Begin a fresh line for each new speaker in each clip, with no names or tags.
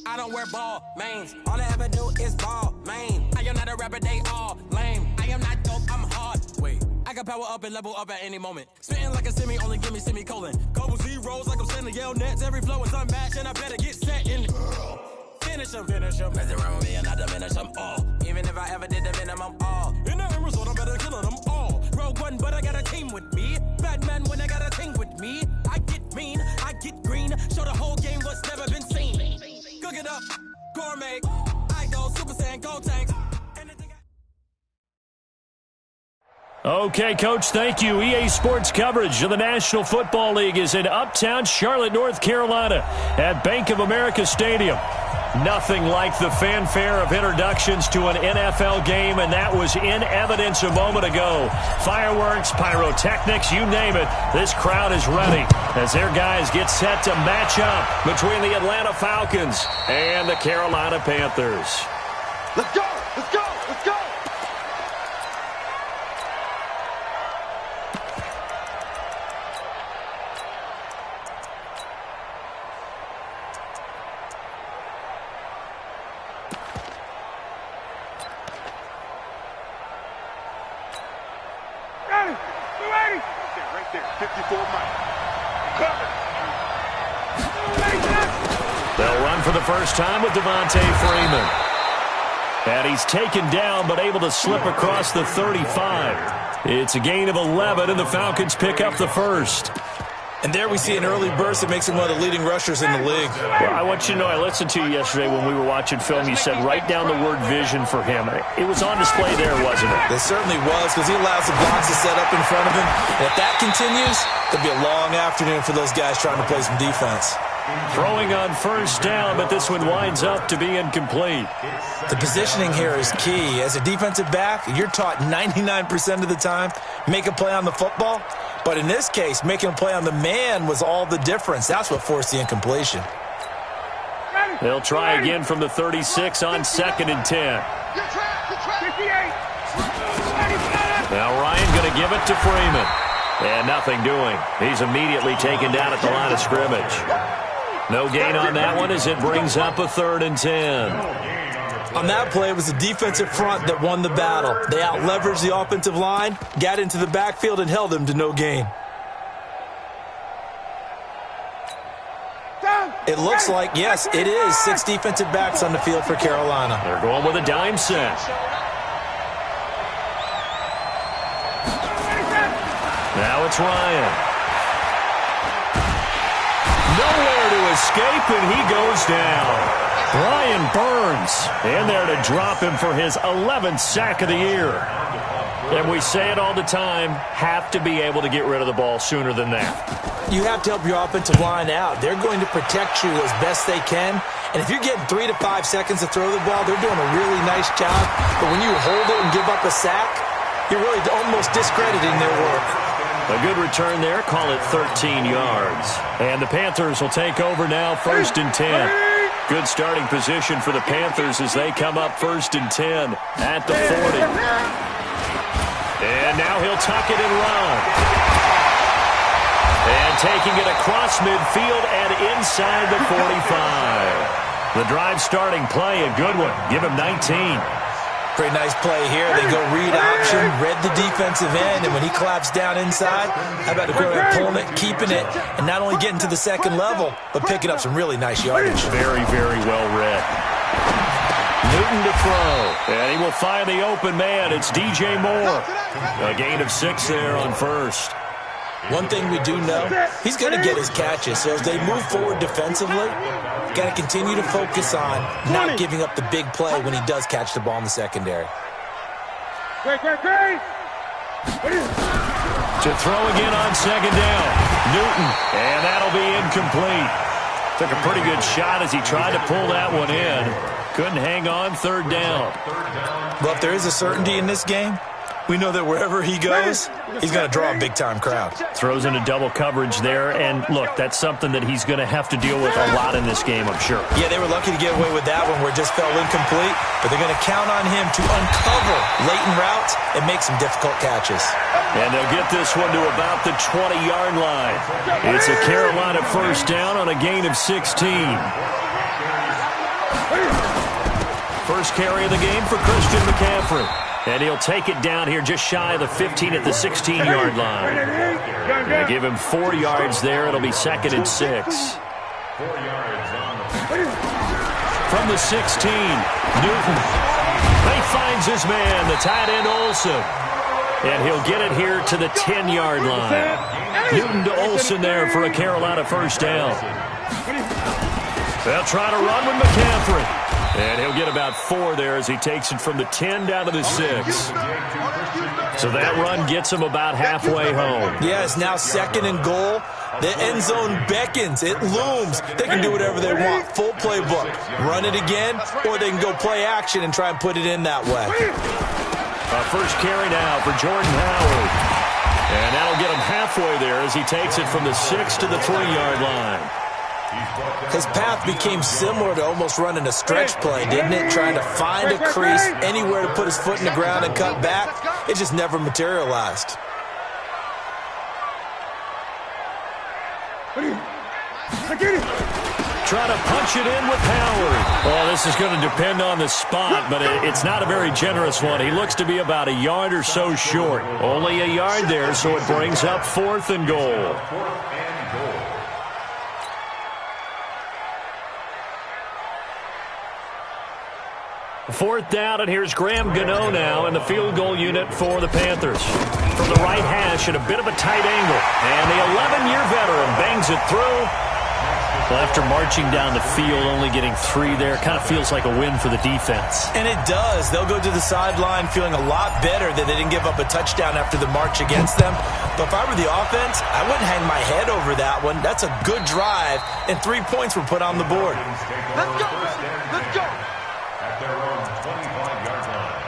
I don't wear ball mains. All I ever do is ball main. I am not a rapper, they all lame. I am not dope, I'm hard. Wait, I can power up and level up at any moment. Spitting like a semi, only give me semicolon. Couple zeros like I'm sending yell nets. Every flow is unmatched, and I better get set in. Finish them. Mess around with me and I diminish them all. Even if I ever did the minimum, all. In the end result, I'm better killing them all. Rogue one, but I got a team with me. Batman when I got a team with me. I get mean, I get green. Show the whole game what's never been seen. Cook it up, gourmet. I go Super Saiyan, gold tanks.
Okay, Coach, thank you. EA Sports coverage of the National Football League is in uptown Charlotte, North Carolina at Bank of America Stadium. Nothing like the fanfare of introductions to an NFL game, and that was in evidence a moment ago. Fireworks, pyrotechnics, you name it. This crowd is ready as their guys get set to match up between the Atlanta Falcons and the Carolina Panthers.
Let's go! Let's go! Let's go! Right there, 54 Mike. Cover.
They'll run for the first time with Devontae Freeman. And he's taken down but able to slip across the 35. It's a gain of 11, and the Falcons pick up the first.
And there we see an early burst that makes him one of the leading rushers in the league.
Well, I want you to know, I listened to you yesterday when we were watching film. You said write down the word vision for him. It was on display there, wasn't it?
It certainly was, because he allows the blocks to set up in front of him. And if that continues, it'll be a long afternoon for those guys trying to play some defense.
Throwing on first down, but this one winds up to be incomplete.
The positioning here is key. As a defensive back, you're taught 99% of the time, make a play on the football. But in this case, making a play on the man was all the difference. That's what forced the incompletion.
They'll try again from the 36 on 2nd and 10. Now Ryan going to give it to Freeman. And nothing doing. He's immediately taken down at the line of scrimmage. No gain on that one as it brings up a 3rd and 10.
On that play, it was the defensive front that won the battle. They out-leveraged the offensive line, got into the backfield, and held them to no gain. It looks like, yes, it is 6 defensive backs on the field for Carolina.
They're going with a dime set. Now it's Ryan. Nowhere to escape, and he goes down. Ryan Burns in there to drop him for his 11th sack of the year. And we say it all the time, have to be able to get rid of the ball sooner than that.
You have to help your offensive line out. They're going to protect you as best they can. And if you're getting 3 to 5 seconds to throw the ball, they're doing a really nice job. But when you hold it and give up a sack, you're really almost discrediting their work.
A good return there, call it 13 yards. And the Panthers will take over now, 1st and 10. Good starting position for the Panthers as they come up 1st and 10 at the 40. And now he'll tuck it and run. And taking it across midfield and inside the 45. The drive starting play, a good one. Give him 19.
Pretty nice play here. They go read option, read the defensive end, and when he claps down inside, how about the quarterback pulling it, keeping it, and not only getting to the second level, but picking up some really nice yardage.
Very, very well read. Newton to throw, and he will find the open man. It's DJ Moore. A gain of 6 there on first.
One thing we do know, he's going to get his catches. So as they move forward defensively, got to continue to focus on not giving up the big play when he does catch the ball in the secondary.
To throw again on 2nd down. Newton, and that'll be incomplete. Took a pretty good shot as he tried to pull that one in. Couldn't hang on 3rd down.
Well, if there is a certainty in this game, we know that wherever he goes, he's going to draw a big-time crowd.
Throws into double coverage there, and look, that's something that he's going to have to deal with a lot in this game, I'm sure.
Yeah, they were lucky to get away with that one where it just fell incomplete, but they're going to count on him to uncover latent routes and make some difficult catches.
And they'll get this one to about the 20-yard line. It's a Carolina 1st down on a gain of 16. First carry of the game for Christian McCaffrey. And he'll take it down here just shy of the 15 at the 16-yard line. Gonna give him 4 yards there. It'll be 2nd and 6. From the 16, Newton. He finds his man, the tight end Olsen. And he'll get it here to the 10-yard line. Newton to Olsen there for a Carolina first down. They'll try to run with McCaffrey. And he'll get about 4 there as he takes it from the 10 down to the 6. So that run gets him about halfway home.
Yeah, it's now 2nd and goal. The end zone beckons. It looms. They can do whatever they want. Full playbook. Run it again, or they can go play action and try and put it in that way.
First carry now for Jordan Howard. And that'll get him halfway there as he takes it from the 6 to the 3-yard line.
His path became similar to almost running a stretch play, didn't it? Trying to find a crease, anywhere to put his foot in the ground and cut back. It just never materialized.
Try to punch it in with Howard. Well, this is going to depend on the spot, but it's not a very generous one. He looks to be about a yard or so short. Only a yard there, so it brings up 4th and goal. 4th down, and here's Graham Gano now in the field goal unit for the Panthers. From the right hash at a bit of a tight angle. And the 11-year veteran bangs it through. Well, after marching down the field, only getting 3 there, kind of feels like a win for the defense.
And it does. They'll go to the sideline feeling a lot better that they didn't give up a touchdown after the march against them. But if I were the offense, I wouldn't hang my head over that one. That's a good drive, and 3 points were put on the board.
Let's go! Let's go!
At their own 25-yard line.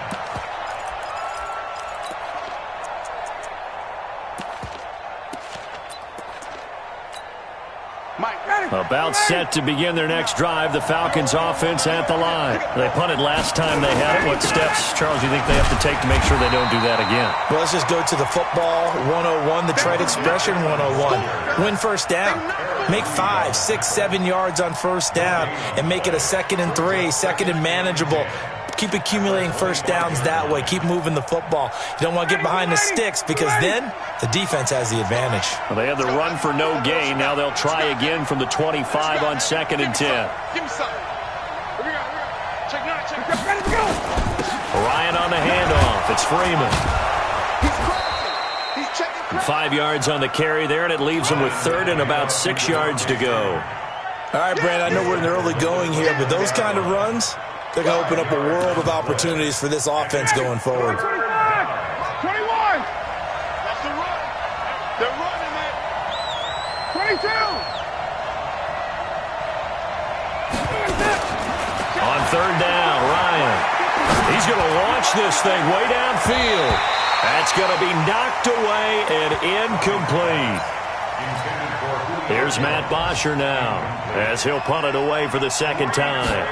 About set to begin their next drive, the Falcons offense at the line. They punted last time they had it. What steps, Charles, do you think they have to take to make sure they don't do that again?
Well, let's just go to the football 101, the trade expression 101. Win first down. Make 5, 6, 7 yards on first down and make it a 2nd and 3, 2nd and manageable. Keep accumulating first downs that way. Keep moving the football. You don't want to get behind the sticks because then the defense has the advantage.
Well, they had the run for no gain. Now they'll try again from the 25 on 2nd and 10.
Give me something. Here we go. Check now. Check. Ready to go.
Ryan on the handoff. It's Freeman.
He's crossing. He's checking.
5 yards on the carry there, and it leaves them with 3rd and about 6 yards to go.
All right, Brandon, I know we're in the early going here, but those kind of runs, they're going to open up a world of opportunities for this offense going forward.
21. That's the run. They're running it. 22.
On 3rd down, Ryan. He's going to launch this thing way downfield. That's going to be knocked away and incomplete. Here's Matt Bosher now as he'll punt it away for the 2nd time.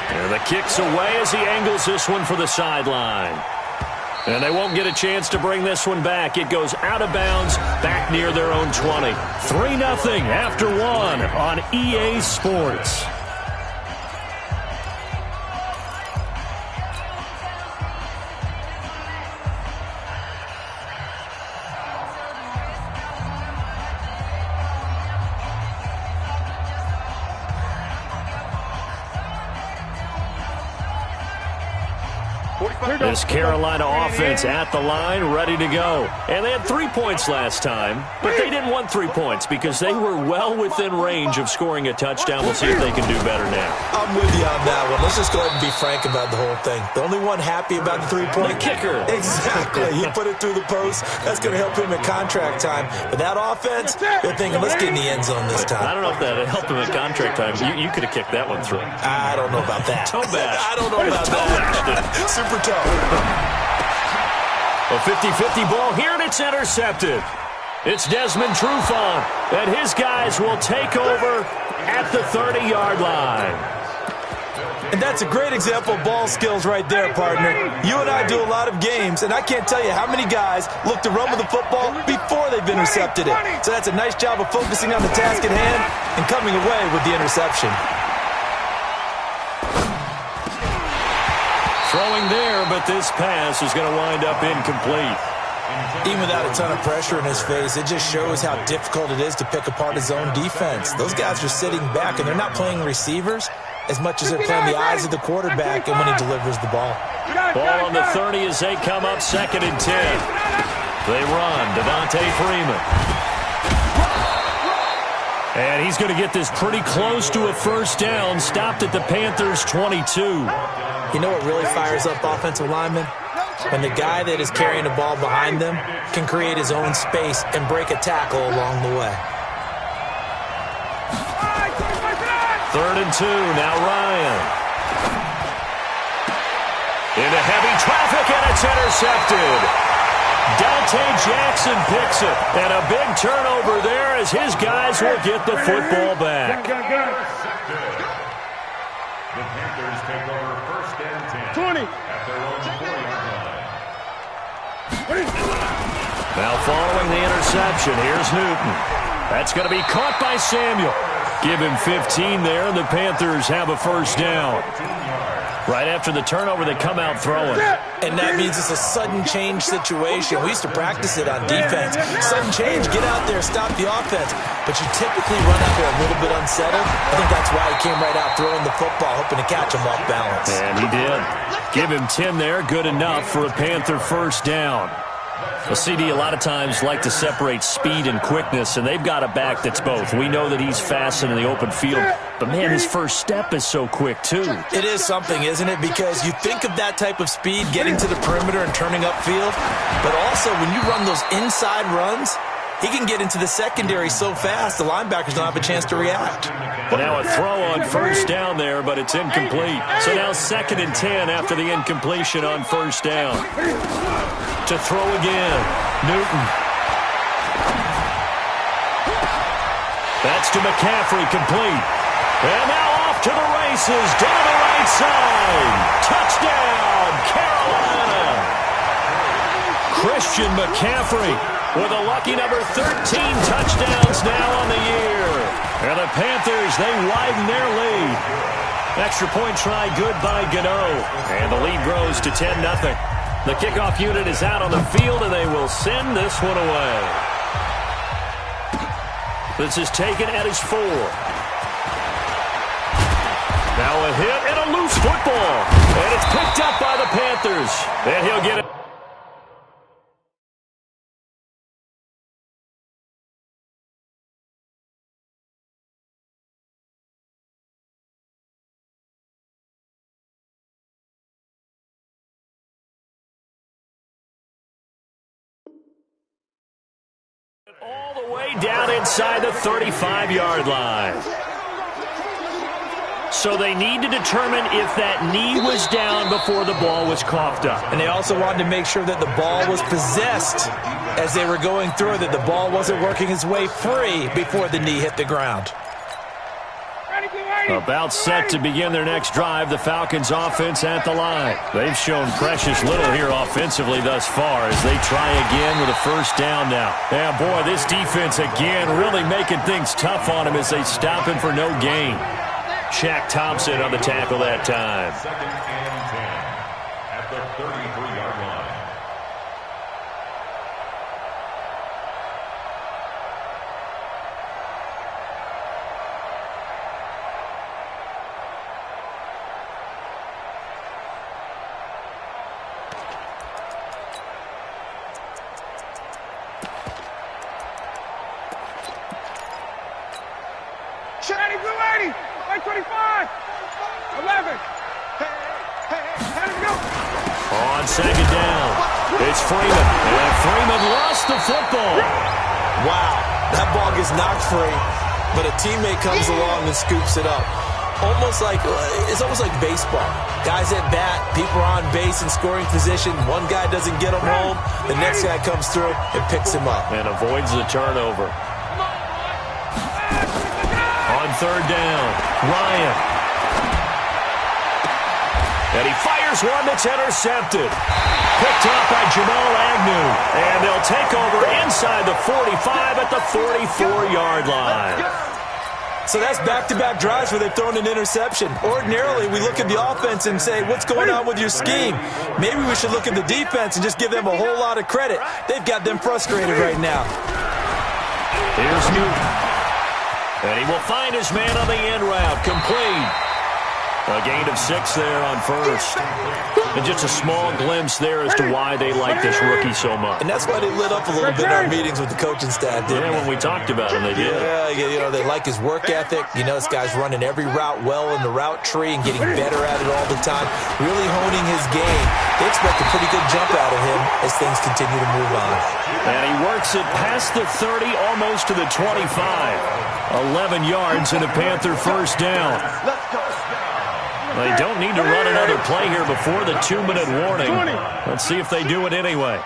And the kick's away as he angles this one for the sideline. And they won't get a chance to bring this one back. It goes out of bounds back near their own 20. 3-0 after 1 on EA Sports. This Carolina offense at the line, ready to go. And they had 3 points last time, but they didn't want 3 points because they were well within range of scoring a touchdown. We'll see if they can do better now.
I'm with you on that one. Let's just go ahead and be frank about the whole thing. The only one happy about the 3-point
kicker.
Exactly. He put it through the post. That's going to help him at contract time. But that offense, they're thinking, let's get in the end zone this time.
I don't know if that helped him at contract time. You could have kicked that one through.
I don't know about that.
Toe bash.
I don't know about that. Super toe.
A 50-50 ball here, and it's intercepted. It's Desmond Trufant, and his guys will take over at the 30-yard line.
And that's a great example of ball skills right there, partner. You and I do a lot of games, and I can't tell you how many guys look to run with the football before they've intercepted it. So that's a nice job of focusing on the task at hand and coming away with the interception.
Throwing there, but this pass is going to wind up incomplete.
Even without a ton of pressure in his face, it just shows how difficult it is to pick apart his own defense. Those guys are sitting back, and they're not playing receivers as much as they're playing the eyes of the quarterback and when he delivers the ball.
Ball on the 30 as they come up 2nd and 10. They run. Devontae Freeman. And he's going to get this pretty close to a first down. Stopped at the Panthers' 22.
You know what really fires up offensive linemen? When the guy that is carrying the ball behind them can create his own space and break a tackle along the way.
3rd and 2. Now Ryan. Into heavy traffic, and it's intercepted. Dante Jackson picks it. And a big turnover there as his guys will get the football back.
The Panthers take over 1st and 10.
20.
At their own 4-yard line.
Now following the interception, here's Newton. That's going to be caught by Samuel. Give him 15 there, and the Panthers have a first down. Right after the turnover, they come out throwing.
And that means it's a sudden change situation. We used to practice it on defense. Sudden change, get out there, stop the offense. But you typically run out there a little bit unsettled. I think that's why he came right out throwing the football, hoping to catch him off balance.
And he did. Give him 10 there, good enough for a Panther first down. Well, CD, a lot of times like to separate speed and quickness, and they've got a back that's both. We know that he's fast in the open field, but, man, his first step is so quick, too.
It is something, isn't it? Because you think of that type of speed, getting to the perimeter and turning upfield, but also when you run those inside runs, he can get into the secondary so fast, the linebackers don't have a chance to react.
But now a throw on first down there, but it's incomplete. So now 2nd and 10 after the incompletion on first down. To throw again, Newton. That's to McCaffrey, complete. And now off to the races, down the right side. Touchdown, Carolina. Christian McCaffrey with a lucky number 13 touchdowns now on the year. And the Panthers, they widen their lead. Extra point try good by Gano. And the lead grows to 10-0. The kickoff unit is out on the field, and they will send this one away. This is taken at his 4. Now a hit and a loose football. And it's picked up by the Panthers. And he'll get it. All the way down inside the 35-yard line. So they need to determine if that knee was down before the ball was coughed up.
And they also wanted to make sure that the ball was possessed as they were going through, that the ball wasn't working its way free before the knee hit the ground.
About set to begin their next drive, the Falcons offense at the line. They've shown precious little here offensively thus far as they try again with a first down now. Yeah, boy, this defense again really making things tough on him as they stop him for no gain. Shaq Thompson on the tackle that time.
2nd and 10 at the 33-yard line.
Shady Blue 80, 125, 11. Hey, how did it go?
On 2nd down, it's Freeman. And Freeman lost the football.
Wow, that ball gets knocked free, but a teammate comes along and scoops it up. It's almost like baseball. Guys at bat, people are on base in scoring position. One guy doesn't get him home, the next guy comes through and picks him up.
And avoids the turnover. On 3rd down, Ryan. And he fires one that's intercepted. Picked up by Jamal Agnew. And they'll take over inside the 45 at the 44-yard line.
So that's back-to-back drives where they've thrown an interception. Ordinarily, we look at the offense and say, what's going on with your scheme? Maybe we should look at the defense and just give them a whole lot of credit. They've got them frustrated right now.
Here's Newton. And he will find his man on the end route. Complete. A gain of 6 there on first. And just a small glimpse there as to why they like this rookie so much.
And that's why they lit up a little bit in our meetings with the coaching staff, didn't they?
When we talked about him, they did.
Yeah, they like his work ethic. This guy's running every route well in the route tree and getting better at it all the time, really honing his game. They expect a pretty good jump out of him as things continue to move on.
And he works it past the 30, almost to the 25. 11 yards and a Panther first down. They don't need to run another play here before the 2-minute warning. Let's see if they do it anyway. On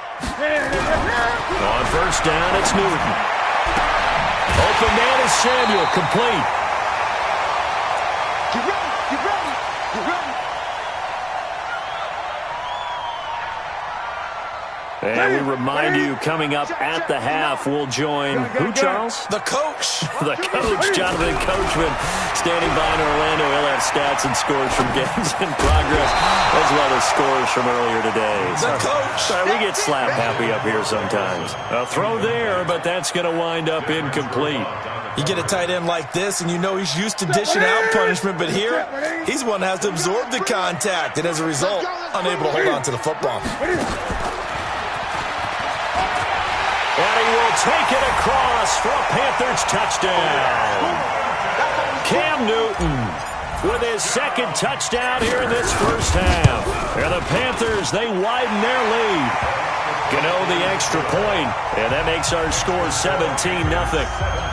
first down, it's Newton. Open man is Samuel, complete.
Get ready.
And we remind you, coming up at the half, we'll join who, Charles?
The coach.
The coach, Jonathan Coachman, standing by in Orlando. He'll have stats and scores from games in progress, as well as scores from earlier today.
The coach.
Sorry, we get slap happy up here sometimes. A throw there, but that's going to wind up incomplete.
You get a tight end like this, and you know he's used to dishing out punishment, but here, he's the one that has to absorb the contact, and as a result, unable to hold on to the football.
And he will take it across for a Panthers touchdown. Cam Newton with his second touchdown here in this first half. And the Panthers, they widen their lead. Gano the extra point, and that makes our score 17-0.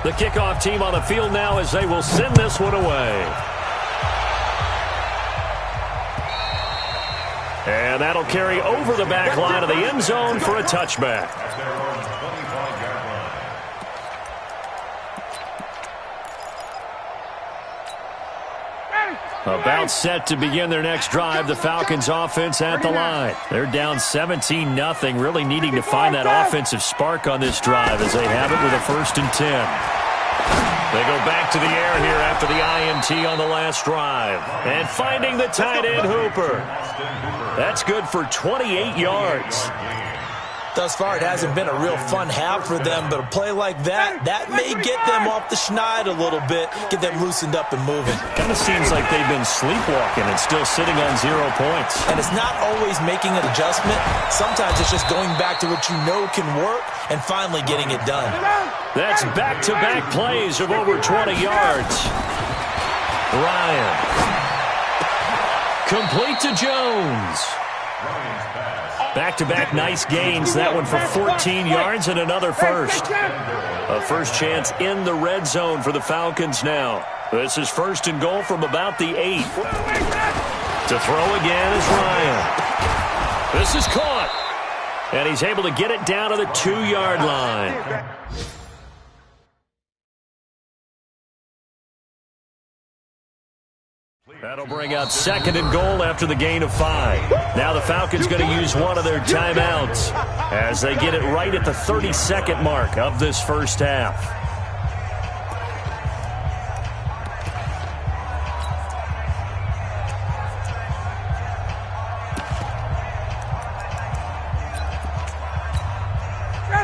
The kickoff team on the field now as they will send this one away. And that'll carry over the back line of the end zone for a touchback. About set to begin their next drive, the Falcons offense at the line. They're down 17-0, really needing to find that offensive spark on this drive as they have it with a 1st and 10. They go back to the air here after the INT on the last drive. And finding the tight end Hooper. That's good for 28 yards.
Thus far, it hasn't been a real fun half for them, but a play like that may get them off the schneid a little bit, get them loosened up and moving.
Kind of seems like they've been sleepwalking and still sitting on 0 points.
And it's not always making an adjustment. Sometimes it's just going back to what you know can work and finally getting it done.
That's back-to-back plays of over 20 yards. Ryan. Complete to Jones. Back-to-back nice gains. That one for 14 yards and another first. A first chance in the red zone for the Falcons now. This is 1st and goal from about the 8. To throw again is Ryan. This is caught. And he's able to get it down to the 2-yard line. That'll bring out 2nd and goal after the gain of 5. Now the Falcons going to use one of their timeouts as they get it right at the 32nd mark of this first half.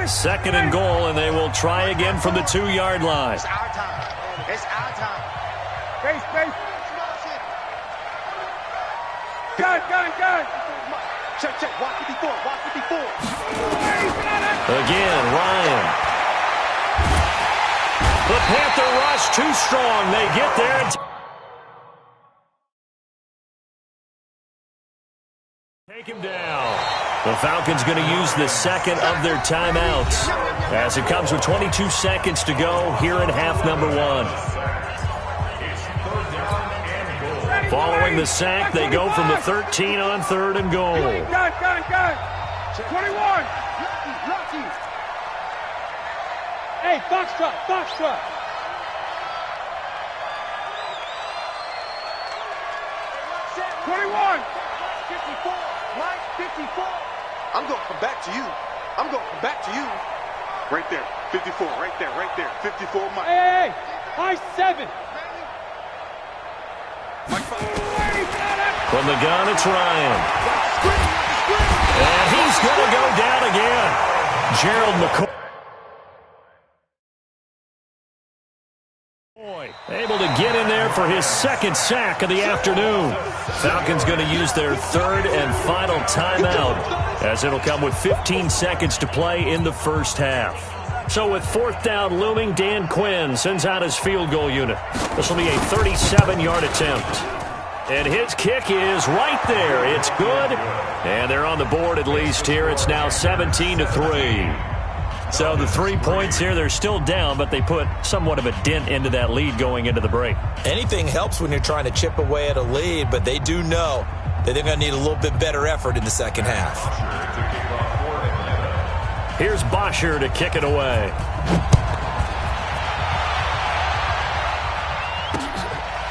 Second and goal, and they will try again from the 2-yard line.
It's our time. It's our time. Face. Gun. Check. Watch it before.
Again, Ryan. The Panther rush too strong. They get there. Take him down. The Falcons going to use the second of their timeouts as it comes with 22 seconds to go here in half number 1. Following the sack, they go from the 13 on 3rd and goal.
Gun. 21. Hey, Foxtrot. 21.
54. Mike, 54. I'm going to come back to you. I'm going to come back to you.
Right there. 54. Right there. Right there. 54, Mike.
Hey, I 7.
Mike 5.
From the gun, it's Ryan. And he's going to go down again. Gerald McCoy. Able to get in there for his second sack of the afternoon. Falcons going to use their third and final timeout, as it'll come with 15 seconds to play in the first half. So with fourth down looming, Dan Quinn sends out his field goal unit. This will be a 37-yard attempt. And his kick is right there. It's good. And they're on the board at least here. It's now 17-3. So the 3 points here, they're still down, but they put somewhat of a dent into that lead going into the break.
Anything helps when you're trying to chip away at a lead, but they do know that they're going to need a little bit better effort in the second half.
Here's Bosher to kick it away.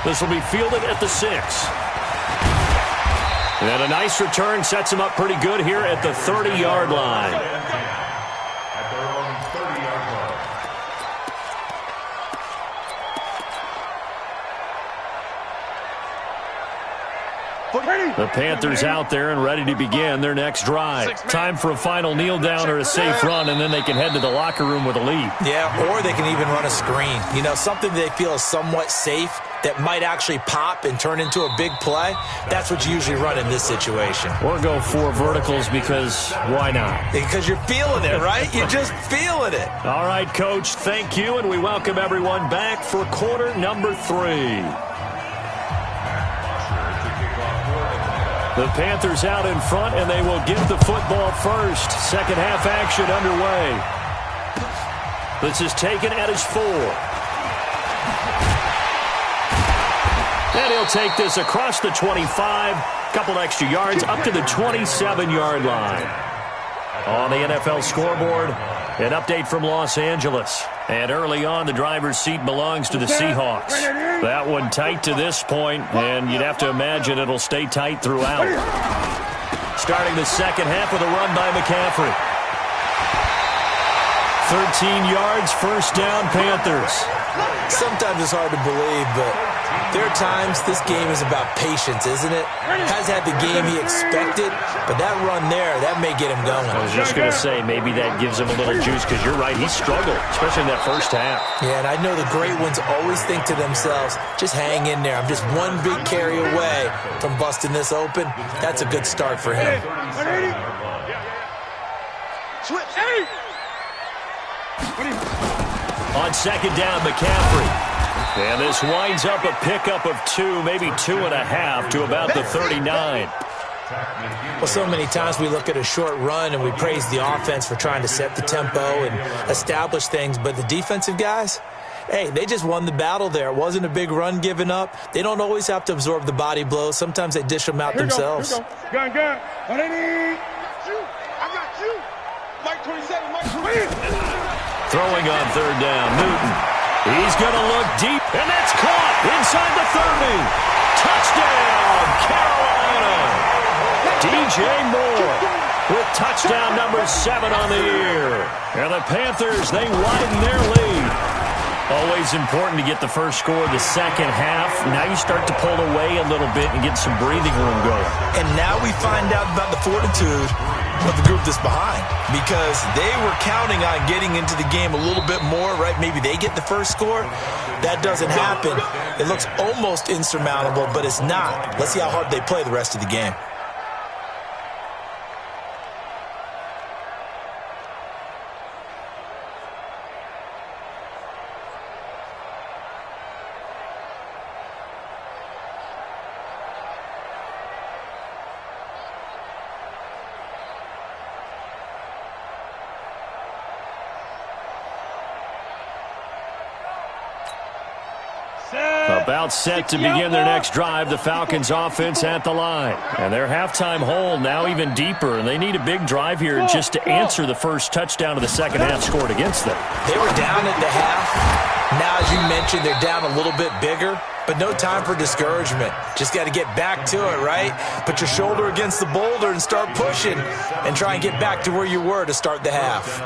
This will be fielded at the 6. And a nice return sets him up pretty good here at the 30-yard line. The Panthers out there and ready to begin their next drive. Time for a final kneel down or a safe run, and then they can head to the locker room with a lead.
Yeah, or they can even run a screen. You know, something they feel is somewhat safe that might actually pop and turn into a big play. That's what you usually run in this situation.
Or go 4 verticals because why not?
Because you're feeling it, right? You're just feeling it.
All right, Coach, thank you, and we welcome everyone back for quarter number 3. The Panthers out in front, and they will get the football first. Second half action underway. This is taken at his 4. And he'll take this across the 25. Couple extra yards up to the 27-yard line. On the NFL scoreboard, an update from Los Angeles. And early on, the driver's seat belongs to the Seahawks. That one tight to this point, and you'd have to imagine it'll stay tight throughout. Starting the second half with a run by McCaffrey. 13 yards, first down, Panthers.
Sometimes it's hard to believe, but there are times this game is about patience, isn't it? Has had the game he expected, but that run there, that may get him going.
I was just going to say, maybe that gives him a little juice, because you're right, he struggled, especially in that first half.
Yeah, and I know the great ones always think to themselves, just hang in there. I'm just one big carry away from busting this open. That's a good start for him.
Switch.
On second down, McCaffrey. And this winds up a pickup of 2, maybe 2.5 to about the 39.
Well, so many times we look at a short run and we praise the offense for trying to set the tempo and establish things, but the defensive guys, hey, they just won the battle there. It wasn't a big run given up. They don't always have to absorb the body blows. Sometimes they dish them out themselves.
Gun. I got you. Mike 27, Mike 27.
Throwing on third down, Newton. He's going to look deep, and that's caught inside the 30. Touchdown, Carolina. DJ Moore with touchdown number 7 on the year. And the Panthers, they widen their lead. Always important to get the first score of the second half. Now you start to pull away a little bit and get some breathing room going.
And now we find out about the fortitude of the group that's behind, because they were counting on getting into the game a little bit more, right? Maybe they get the first score. That doesn't happen. It looks almost insurmountable, but it's not. Let's see how hard they play the rest of the game.
About set to begin their next drive, the Falcons offense at the line. And their halftime hole now even deeper, and they need a big drive here just to answer the first touchdown of the second half scored against them.
They were down at the half. Now, as you mentioned, they're down a little bit bigger, but no time for discouragement. Just got to get back to it, right? Put your shoulder against the boulder and start pushing and try and get back to where you were to start the half.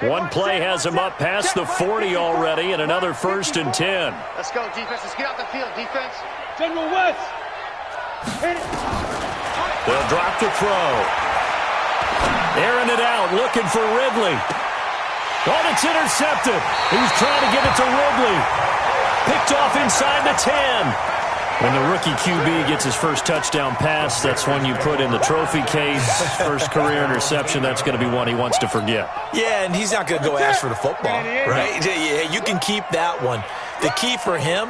One play has him up past the 40 already, and another 1st and 10.
Let's go, defense. Let's get out the field, defense.
General West. Hit it.
They'll drop the throw. Airing it out, looking for Ridley. Oh, it's intercepted. He's trying to get it to Ridley. Picked off inside the 10. When the rookie QB gets his first touchdown pass, that's one you put in the trophy case. First career interception, that's going to be one he wants to forget.
Yeah, and he's not going to go ask for the football, right? Yeah, you can keep that one. The key for him,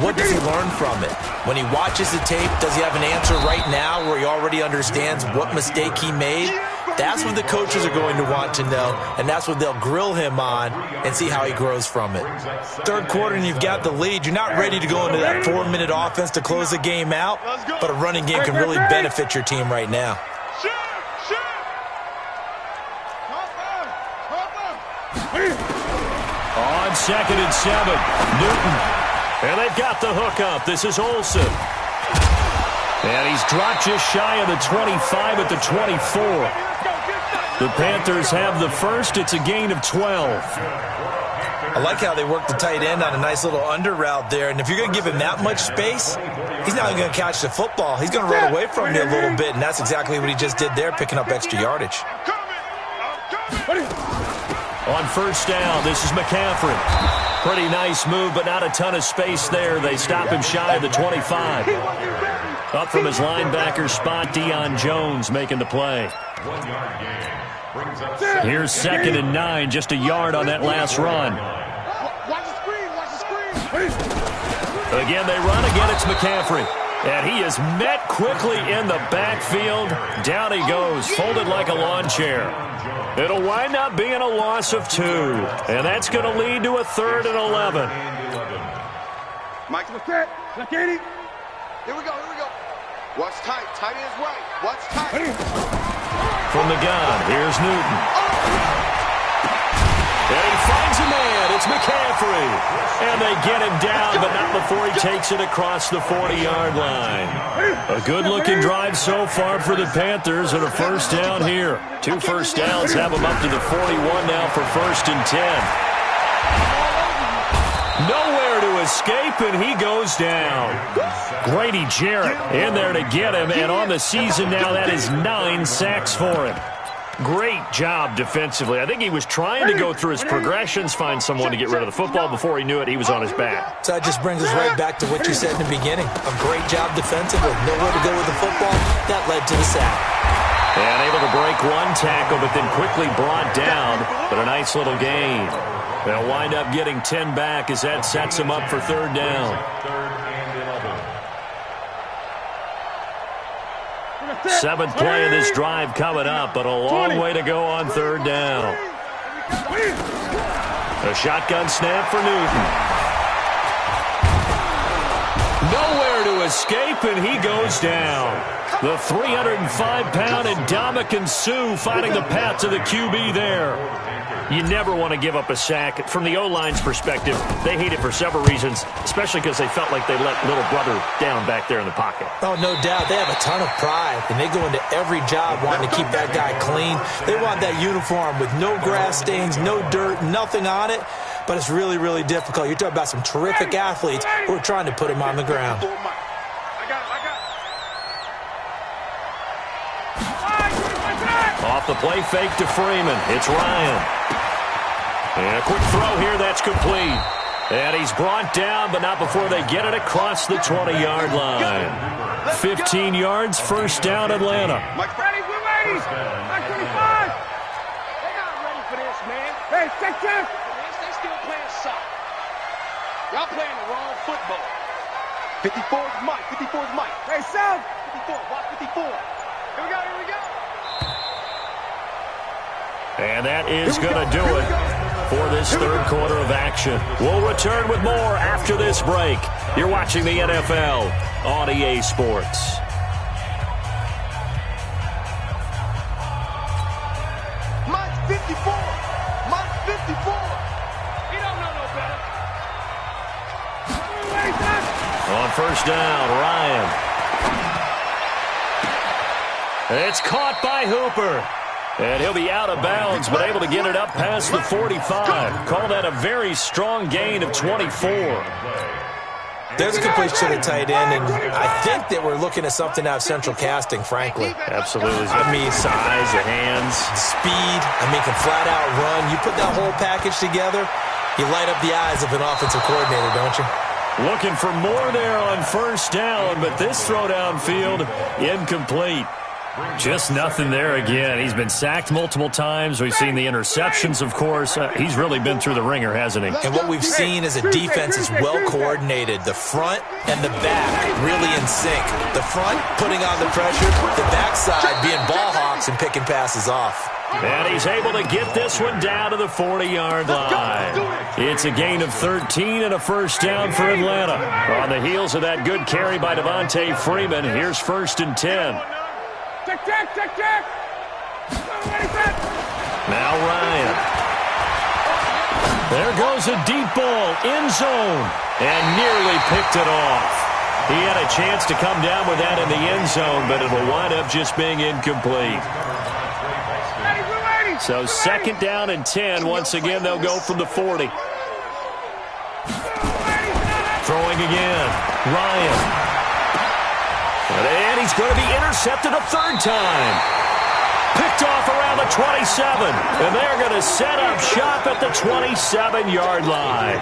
what does he learn from it? When he watches the tape, does he have an answer right now where he already understands what mistake he made? That's what the coaches are going to want to know, and that's what they'll grill him on and see how he grows from it. Third quarter, and you've got the lead. You're not ready to go into that 4-minute offense to close the game out, but a running game can really benefit your team right now.
On 2nd and 7, Newton. And they've got the hook up. This is Olsen. And he's dropped just shy of the 25 at the 24. The Panthers have the first. It's a gain of 12.
I like how they work the tight end on a nice little under route there. And if you're going to give him that much space, he's not going to catch the football. He's going to run away from you a little bit, and that's exactly what he just did there, picking up extra yardage.
On 1st down, this is McCaffrey. Pretty nice move, but not a ton of space there. They stop him shy of the 25. Up from his linebacker spot, Deion Jones making the play. Here's 2nd and 9, just a yard on that last run.
Watch the screen, watch the screen.
Again, they run. Again, it's McCaffrey. And he is met quickly in the backfield. Down he goes, folded like a lawn chair. It'll wind up being a loss of 2. And that's going to lead to a 3rd and 11.
Mike, look at it.
Here we go. Watch tight. Tight ends right. Watch tight.
From the gun, here's Newton. And he finds a man. It's McCaffrey. And they get him down, but not before he takes it across the 40-yard line. A good-looking drive so far for the Panthers, and a 1st down here. 2 first downs have him up to the 41 now for 1st and 10. Nowhere to escape, and he goes down. Grady Jarrett in there to get him, and on the season now, that is 9 sacks for him. Great job defensively. I think he was trying to go through his progressions, find someone to get rid of the football. Before he knew it, he was on his back.
So that just brings us right back to what you said in the beginning. A great job defensively. Nowhere to go with the football. That led to the sack.
And able to break one tackle, but then quickly brought down. But a nice little gain. They'll wind up getting 10 back as that sets him up for 3rd down. 7th play of this drive coming up, but a long way to go on 3rd down. A shotgun snap for Newton. Nowhere to escape, and he goes down. The 305-pound Ndamukong Suh finding the path to the QB there. You never want to give up a sack. From the O-line's perspective, they hate it for several reasons, especially because they felt like they let little brother down back there in the pocket.
Oh, no doubt. They have a ton of pride, and they go into every job wanting to keep that guy clean. They want that uniform with no grass stains, no dirt, nothing on it, but it's really, really difficult. You're talking about some terrific athletes who are trying to put him on the ground.
Off the play fake to Freeman. It's Ryan. And a quick throw here, that's complete. And he's brought down, but not before they get it across the 20-yard line. 15 yards, 1st down, Atlanta.
Mike, ready, we're ready. Mike 25. They're not ready for this, man. Hey, check. They still playing soccer. Y'all playing the wrong football.
54 is Mike. 54 is Mike.
Hey, South.
54. Watch 54.
Here we go.
And that is going to do it for this 3rd quarter of action. We'll return with more after this break. You're watching the NFL on EA Sports.
Mike 54. Mike 54.
He don't know no
first down. Ryan. It's caught by Hooper. And he'll be out of bounds, but able to get it up past the 45. Call that a very strong gain of 24.
There's a completion to the tight end, and I think that we're looking at something out of central casting, frankly.
Absolutely.
I mean,
size, the hands.
Speed, can flat out run. You put that whole package together, you light up the eyes of an offensive coordinator, don't you?
Looking for more there on first down, but this throw downfield, incomplete. Just nothing there again. He's been sacked multiple times. We've seen the interceptions, of course. He's really been through the ringer, hasn't he?
And what we've seen is a defense is well coordinated. The front and the back really in sync. The front putting on the pressure, the backside being ball hawks and picking passes off.
And he's able to get this one down to the 40-yard line. It's a gain of 13 and a first down for Atlanta. On the heels of that good carry by Devontae Freeman, here's 1st and 10.
Check.
Now Ryan. There goes a deep ball, end zone, and nearly picked it off. He had a chance to come down with that in the end zone, but it'll wind up just being incomplete. So 2nd down and 10. Once again, they'll go from the 40. Throwing again. Ryan. And he's going to be intercepted a 3rd time. Picked off around the 27. And they're going to set up shop at the 27-yard line.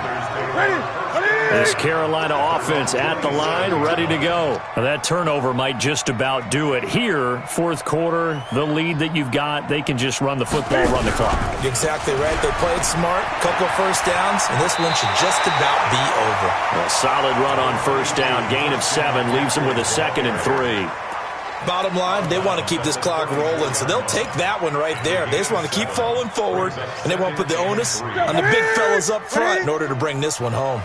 This Carolina offense at the line, ready to go. Now that turnover might just about do it. Here, 4th quarter, the lead that you've got, they can just run the football, run the clock.
Exactly right. They played smart, couple of first downs, and this one should just about be over.
A solid run on first down. Gain of 7 leaves them with a 2nd and 3.
Bottom line, they want to keep this clock rolling, so they'll take that one right there. They just want to keep falling forward, and they want to put the onus on the big fellas up front in order to bring this one home.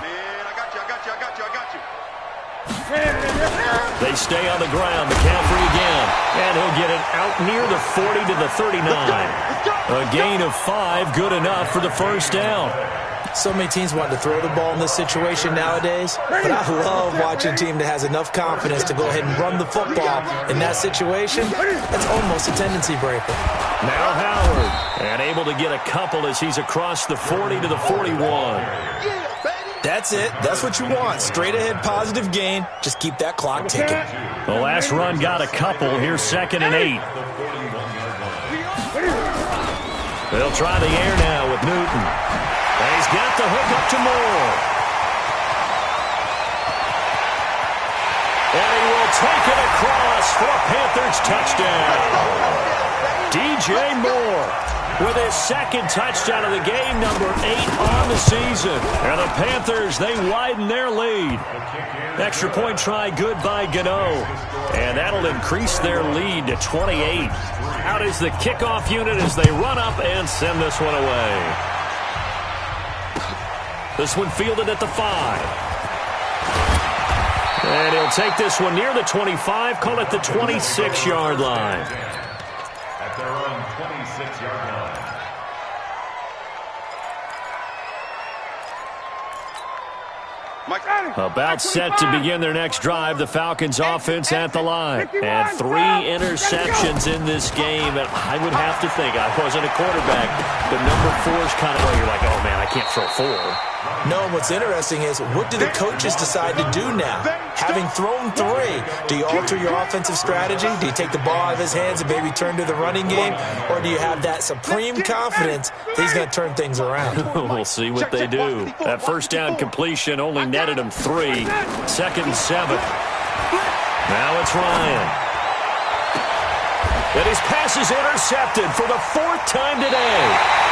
They stay on the ground. McCaffrey again. And he'll get it out near the 40 to the 39. A gain of 5, good enough for the first down.
So many teams want to throw the ball in this situation nowadays, but I love watching a team that has enough confidence to go ahead and run the football in that situation. That's almost a tendency breaker.
Now Howard, and able to get a couple as he's across the 40 to the 41.
That's it. That's what you want. Straight ahead positive gain. Just keep that clock ticking.
The last run got a couple. Here's 2nd and 8. They'll try the air now with Newton. And he's got the hook up to Moore. And he will take it across for a Panthers touchdown. DJ Moore with his 2nd touchdown of the game, number 8 on the season. And the Panthers, they widen their lead. Extra point try good by Gano. And that'll increase their lead to 28. Out is the kickoff unit as they run up and send this one away. This one fielded at the 5. And he'll take this one near the 25, call it the 26-yard line.
At their own 26-yard line.
About set to begin their next drive, the Falcons offense at the line. And 3 interceptions in this game. And I would have to think, I wasn't a quarterback, but number 4 is kind of where you're like, oh man, I can't throw 4.
No, what's interesting is, what do the coaches decide to do now? Having thrown 3, do you alter your offensive strategy? Do you take the ball out of his hands and maybe turn to the running game? Or do you have that supreme confidence that he's going to turn things around?
We'll see what they do. That first down completion only netted him 3. 2nd and 7. Now it's Ryan. And his pass is intercepted for the 4th time today.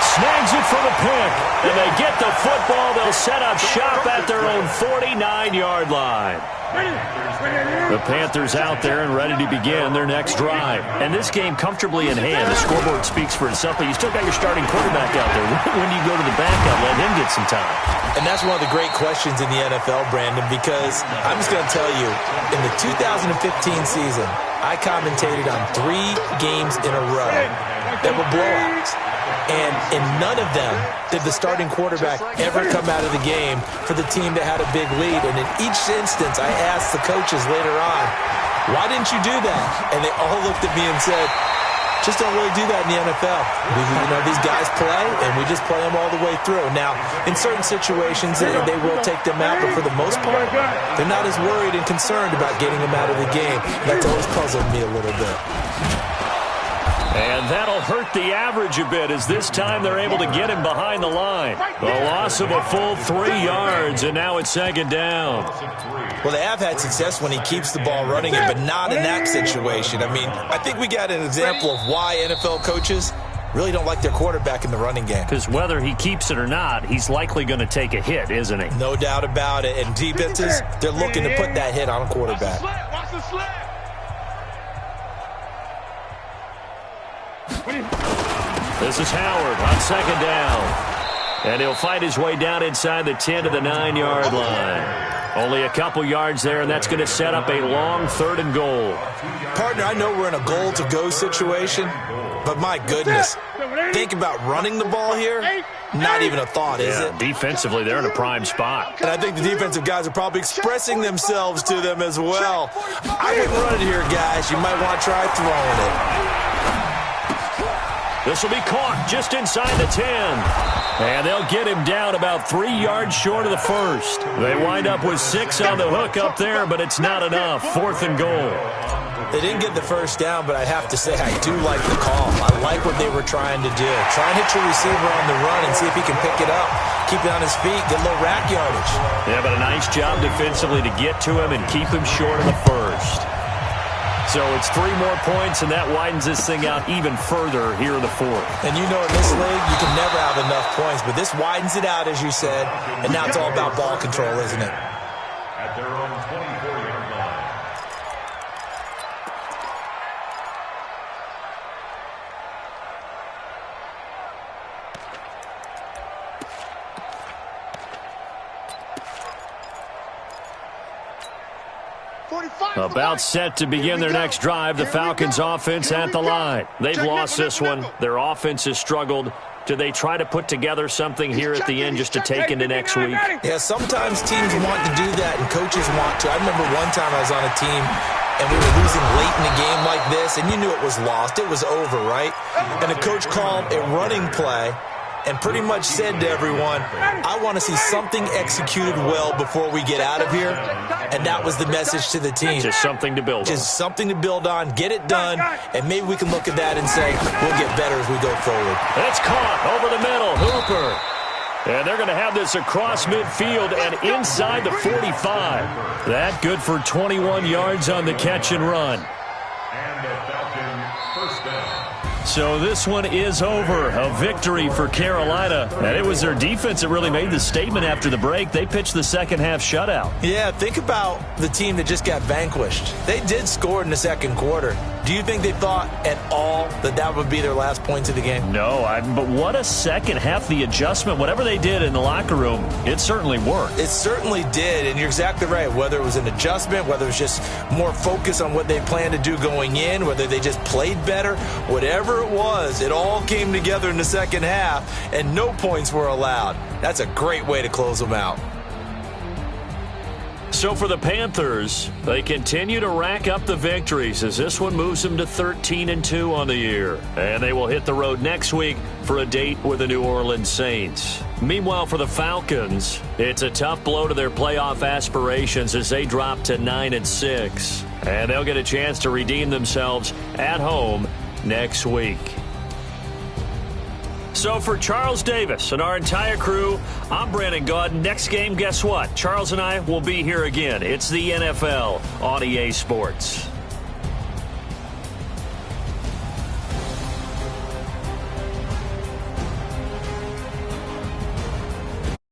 Snags it for the pick, and they get the football. They'll set up shop at their own 49-yard line. The Panthers out there and ready to begin their next drive. And this game comfortably in hand. The scoreboard speaks for itself, but you still got your starting quarterback out there. When do you go to the backup, let him get some time?
And that's one of the great questions in the NFL, Brandon, because I'm just going to tell you, in the 2015 season, I commentated on 3 games in a row that were blowouts. And in none of them did the starting quarterback ever come out of the game for the team that had a big lead. And in each instance, I asked the coaches later on, why didn't you do that? And they all looked at me and said, just don't really do that in the NFL. These guys play, and we just play them all the way through. Now, in certain situations, they will take them out, but for the most part, they're not as worried and concerned about getting them out of the game. That's always puzzled me a little bit.
And that'll hurt the average a bit as this time they're able to get him behind the line. A loss of a full 3 yards, and now it's second down.
Well, they have had success when he keeps the ball running it, but not in that situation. I mean, I think we got an example of why NFL coaches really don't like their quarterback in the running game.
Because whether he keeps it or not, he's likely going to take a hit, isn't he?
No doubt about it. And defenses, they're looking to put that hit on a quarterback.
Watch the slip.
This is Howard on second down. And he'll fight his way down inside the 10 to the 9-yard line. Only a couple yards there, and that's going to set up a long 3rd and goal.
Partner, I know we're in a goal-to-go situation, but my goodness, think about running the ball here. Not even a thought, is it?
Defensively, they're in a prime spot.
And I think the defensive guys are probably expressing themselves to them as well. I wouldn't run it here, guys. You might want to try throwing it.
This will be caught just inside the 10. And they'll get him down about 3 yards short of the first. They wind up with 6 on the hook up there, but it's not enough. 4th and goal.
They didn't get the first down, but I have to say I do like the call. I like what they were trying to do. Try and hit your receiver on the run and see if he can pick it up. Keep it on his feet, get a little rack yardage.
Yeah, but a nice job defensively to get to him and keep him short of the first. So it's 3 more points, and that widens this thing out even further here in the 4th.
And you know in this league, you can never have enough points, but this widens it out, as you said, and now it's all about ball control, isn't it?
At their own 24-yard line.
About set to begin their next drive, the Falcons offense at the line. They've lost this one. Their offense has struggled. Do they try to put together something here at the end just to take into next week?
Yeah, sometimes teams want to do that and coaches want to. I remember one time I was on a team and we were losing late in a game like this, and you knew it was lost. It was over, right? And the coach called a running play and pretty much said to everyone, I want to see something executed well before we get out of here. And that was the message to the team.
Just something to build on.
Just something to build on, get it done, and maybe we can look at that and say, we'll get better as we go forward.
It's caught over the middle. Hooper. And they're going to have this across midfield and inside the 45. That good for 21 yards on the catch and run.
And the Falcons first down.
So this one is over. A victory for Carolina. And it was their defense that really made the statement after the break. They pitched the second half shutout.
Yeah, think about the team that just got vanquished. They did score in the second quarter. Do you think they thought at all that that would be their last points of the game?
No, but what a second half. The adjustment, whatever they did in the locker room, it certainly worked.
It certainly did, and you're exactly right. Whether it was an adjustment, whether it was just more focus on what they planned to do going in, whether they just played better, whatever it was, it all came together in the second half, and no points were allowed. That's a great way to close them out.
So for the Panthers, they continue to rack up the victories as this one moves them to 13-2 on the year. And they will hit the road next week for a date with the New Orleans Saints. Meanwhile, for the Falcons, it's a tough blow to their playoff aspirations as they drop to 9-6. And they'll get a chance to redeem themselves at home next week. So for Charles Davis and our entire crew, I'm Brandon Gaudin. Next game, guess what? Charles and I will be here again. It's the NFL on EA Sports.